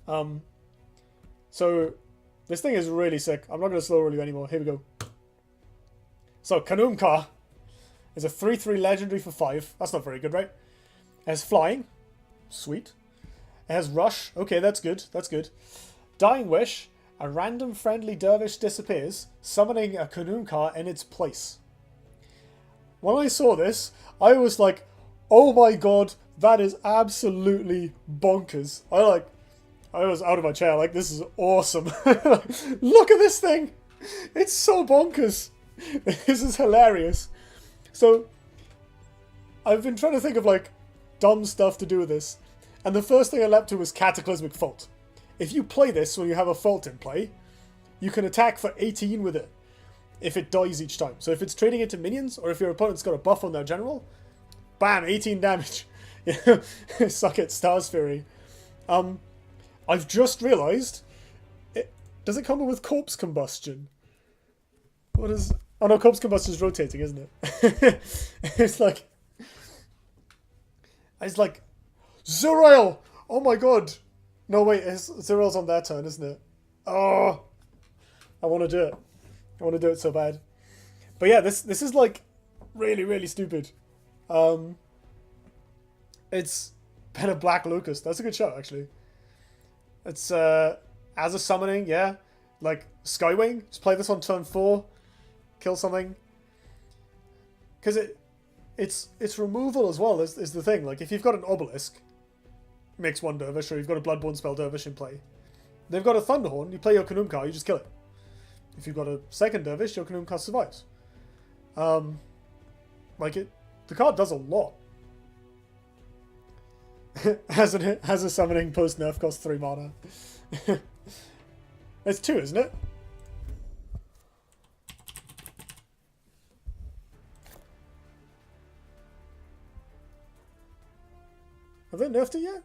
So this thing is really sick. I'm not going to slow roll you anymore. Here we go. So Khanuum-Ka is a 3/3 legendary for 5. That's not very good, right? It has flying. Sweet. It has rush. Okay, that's good. That's good. Dying Wish. A random friendly dervish disappears, summoning a Khanuum-Ka in its place. When I saw this, I was like, oh my god, that is absolutely bonkers. I was out of my chair, like, this is awesome. Look at this thing! It's so bonkers! This is hilarious. So, I've been trying to think of, like, dumb stuff to do with this. And the first thing I leapt to was Cataclysmic Fault. If you play this when you have a Fault in play, you can attack for 18 with it. If it dies each time. So if it's trading into minions, or if your opponent's got a buff on their general, bam, 18 damage. Suck it, Stars Fury. I've just realised, does it come with Corpse Combustion? What is... Oh no, Corpse Combustion is rotating, isn't it? It's like... Zerail! Oh my god! No, wait, Zerail's on their turn, isn't it? Oh! I want to do it. I want to do it so bad. But yeah, this is like really, really stupid. It's better Black Locust. That's a good shot, actually. It's as a summoning, yeah. Like Skywing. Just play this on turn 4. Kill something. Because it's removal as well is the thing. Like if you've got an Obelisk, makes 1 Dervish, or you've got a Bloodborne spell Dervish in play. They've got a Thunderhorn, you play your Khanuum-Ka, you just kill it. If you've got a second Dervish, your Khanuum-Ka survives. The card does a lot. Has a summoning post nerf, costs 3 mana. It's 2, isn't it? Have they nerfed it yet?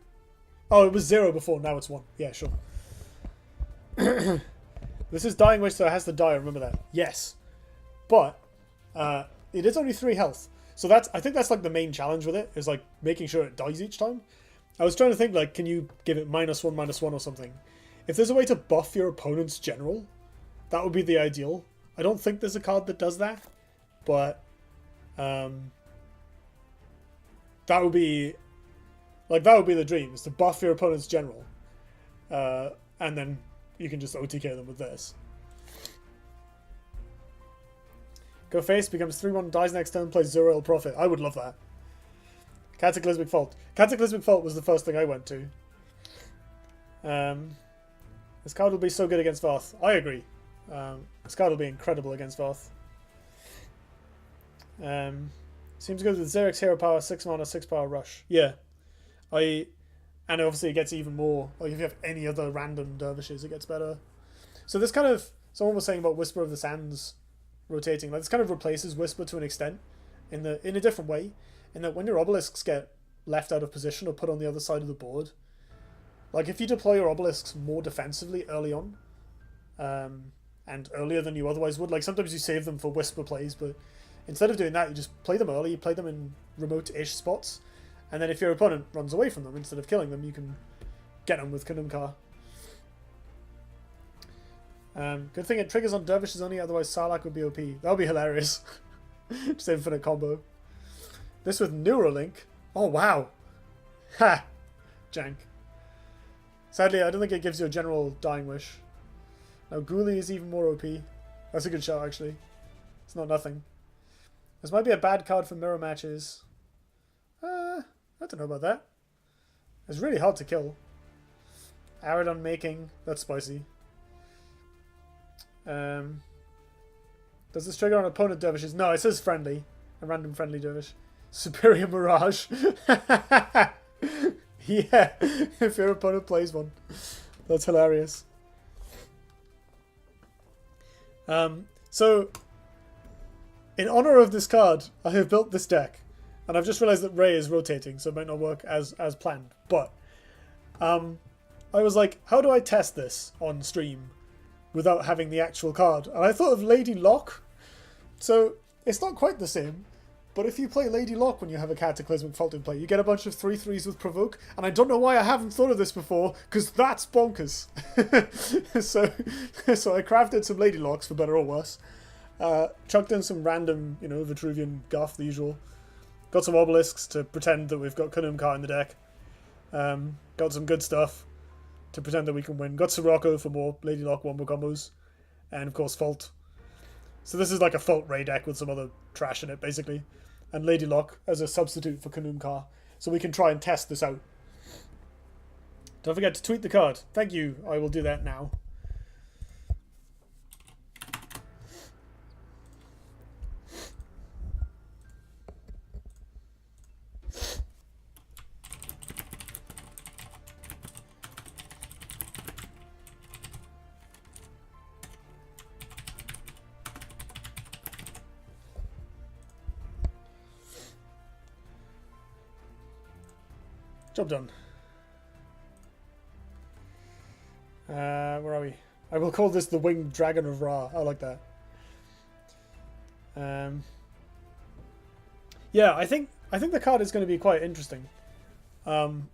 Oh, it was 0 before, now it's 1. Yeah, sure. This is Dying Wish, so it has to die, remember that. Yes. But, it is only 3 health. So I think that's like the main challenge with it, is like making sure it dies each time. I was trying to think, like, can you give it -1/-1 or something? If there's a way to buff your opponent's general, that would be the ideal. I don't think there's a card that does that, but that would be the dream, is to buff your opponent's general, and then you can just OTK them with this. Go face, becomes 3/1, dies next turn, plays Zerail Prophet. I would love that. Cataclysmic Fault. Cataclysmic Fault was the first thing I went to. This card will be so good against Varth. I agree. This card will be incredible against Varth. Seems good with Xeric's Hero Power, 6 mana, 6 power rush. Yeah. And obviously it gets even more. Like if you have any other random dervishes, it gets better. So this kind of... Someone was saying about Whisper of the Sands rotating. Like this kind of replaces Whisper to an extent. In a different way. In that when your obelisks get left out of position or put on the other side of the board, like if you deploy your obelisks more defensively early on, and earlier than you otherwise would, like sometimes you save them for Whisper plays, but instead of doing that, you just play them early, you play them in remote-ish spots, and then if your opponent runs away from them, instead of killing them, you can get them with Khanuum-Ka. Good thing it triggers on dervishes only, otherwise Sarlacc would be OP. That would be hilarious. Just infinite combo. This with Neuralink. Oh, wow. Ha! Jank. Sadly, I don't think it gives you a general Dying Wish. Now, Ghoulie is even more OP. That's a good shot, actually. It's not nothing. This might be a bad card for mirror matches. I don't know about that. It's really hard to kill. Arid Making. That's spicy. Does this trigger on opponent dervishes? No, it says friendly. A random friendly dervish. Superior Mirage. Yeah, if your opponent plays one. That's hilarious. So, in honor of this card, I have built this deck. And I've just realized that Ray is rotating, so it might not work as planned. But, I was like, how do I test this on stream without having the actual card? And I thought of Lady Locke. So, it's not quite the same. But if you play Lady Locke when you have a Cataclysmic Fault in play, you get a bunch of 3/3s with Provoke, and I don't know why I haven't thought of this before, because that's bonkers. so I crafted some Lady Locks, for better or worse. Chucked in some random, Vitruvian guff, the usual. Got some Obelisks to pretend that we've got Khanuum-Ka in the deck. Got some good stuff to pretend that we can win. Got Sirocco for more Lady Locke wombo combos. And of course Fault. So this is like a Fault Ray deck with some other trash in it, basically. And Lady Locke as a substitute for Khanuum-Ka. So we can try and test this out. Don't forget to tweet the card. Thank you. I will do that now. Job done. Where are we? I will call this the Winged Dragon of Ra. I like that. Yeah, I think the card is going to be quite interesting. From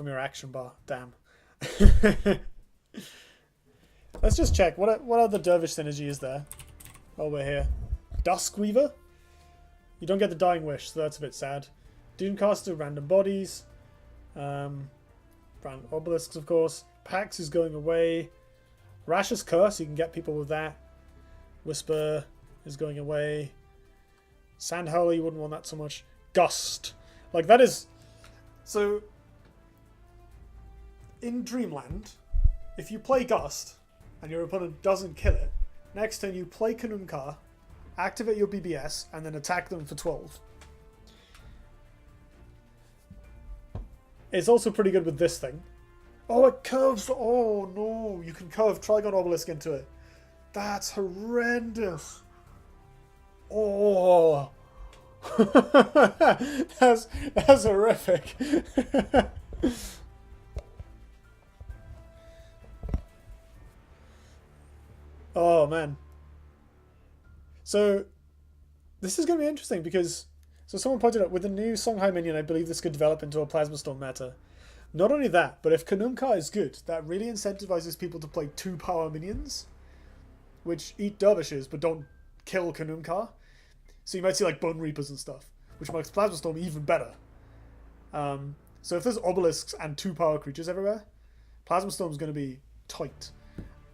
your action bar, damn. Let's just check what other Dervish synergy is there. While we're here, Duskweaver. You don't get the Dying Wish, so that's a bit sad. Dunecaster, random bodies. Random obelisks, of course. Pax is going away. Rash's Curse, you can get people with that. Whisper is going away. Sandhowler, you wouldn't want that so much. Gust. Like, that is... So, in Dreamland, if you play Gust, and your opponent doesn't kill it, next turn you play Khanuum-Ka, activate your BBS, and then attack them for 12. It's also pretty good with this thing. Oh, it curves. Oh, no. You can curve Trigon Obelisk into it. That's horrendous. Oh. That's horrific. Oh, man. So, this is going to be interesting because... So someone pointed out, with the new Songhai minion, I believe this could develop into a Plasma Storm meta. Not only that, but if Khanuum-Ka is good, that really incentivizes people to play 2-power minions, which eat dervishes but don't kill Khanuum-Ka. So you might see like Bone Reapers and stuff, which makes Plasma Storm even better. So if there's obelisks and 2-power creatures everywhere, Plasma Storm is going to be tight.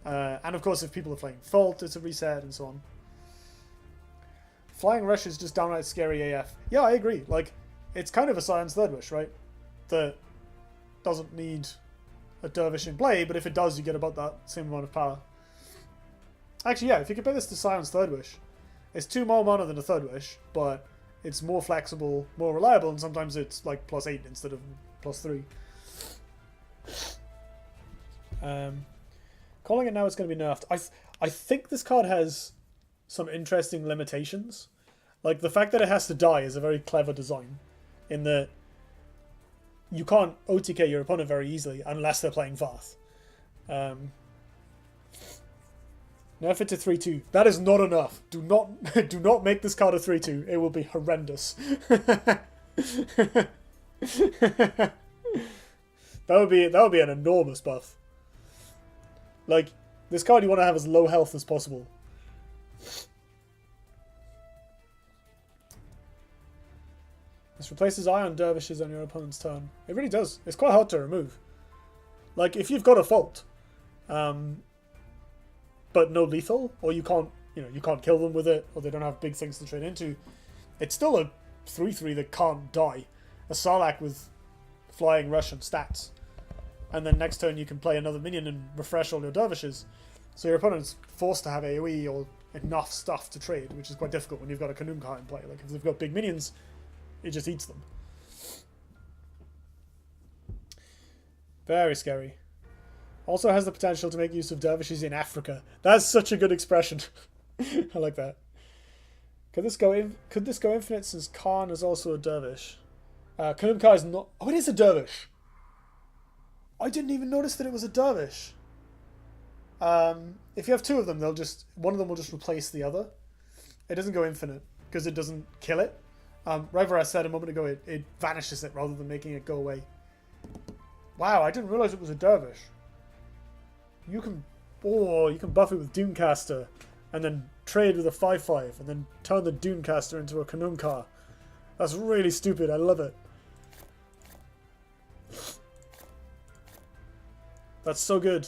And of course, if people are playing Fault, it's a reset and so on. Flying Rush is just downright scary AF. Yeah, I agree. Like, it's kind of a Scion's Third Wish, right? That doesn't need a Dervish in play, but if it does, you get about that same amount of power. Actually, yeah, if you compare this to Scion's Third Wish, it's 2 more mana than a Third Wish, but it's more flexible, more reliable, and sometimes it's like +8 instead of +3. Calling it now, it's going to be nerfed. I think this card has some interesting limitations. Like, the fact that it has to die is a very clever design, in that you can't OTK your opponent very easily unless they're playing Vath. Nerf it to 3/2. That is not enough. Do not make this card a 3/2. It will be horrendous. That would be an enormous buff. Like, this card you want to have as low health as possible. This replaces Ion Dervishes on your opponent's turn. It really does. It's quite hard to remove. Like, if you've got a Fault, but no lethal, or you can't kill them with it, or they don't have big things to trade into, it's still a 3/3 that can't die. A Sarlacc with Flying Rush and stats. And then next turn you can play another minion and refresh all your dervishes. So your opponent's forced to have AoE or enough stuff to trade, which is quite difficult when you've got a Khanuum-Ka in play. Like, if they've got big minions, it just eats them. Very scary. Also has the potential to make use of dervishes in Africa. That's such a good expression. I like that. Could this go infinite since Khan is also a dervish? Khanuum-Ka is not... Oh, it is a dervish! I didn't even notice that it was a dervish. If you have 2 of them, one of them will just replace the other. It doesn't go infinite. because it doesn't kill it. Right where I said a moment ago, it vanishes it rather than making it go away. Wow, I didn't realize it was a dervish. You can buff it with Dunecaster, and then trade with a 5/5, and then turn the Dunecaster into a Khanuum-Ka. That's really stupid. I love it. That's so good.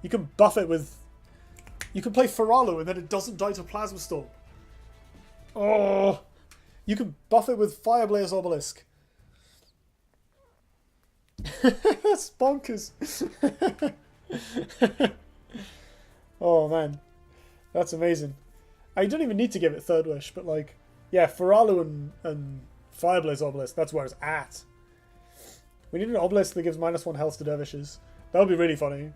You can buff it with... You can play Feralu and then it doesn't die to Plasma Storm. Oh! You can buff it with Fireblaze Obelisk. That's bonkers. Oh man. That's amazing. I don't even need to give it Third Wish, but like... Yeah, Feralu and Fireblaze Obelisk, that's where it's at. We need an Obelisk that gives -1 health to dervishes. That would be really funny.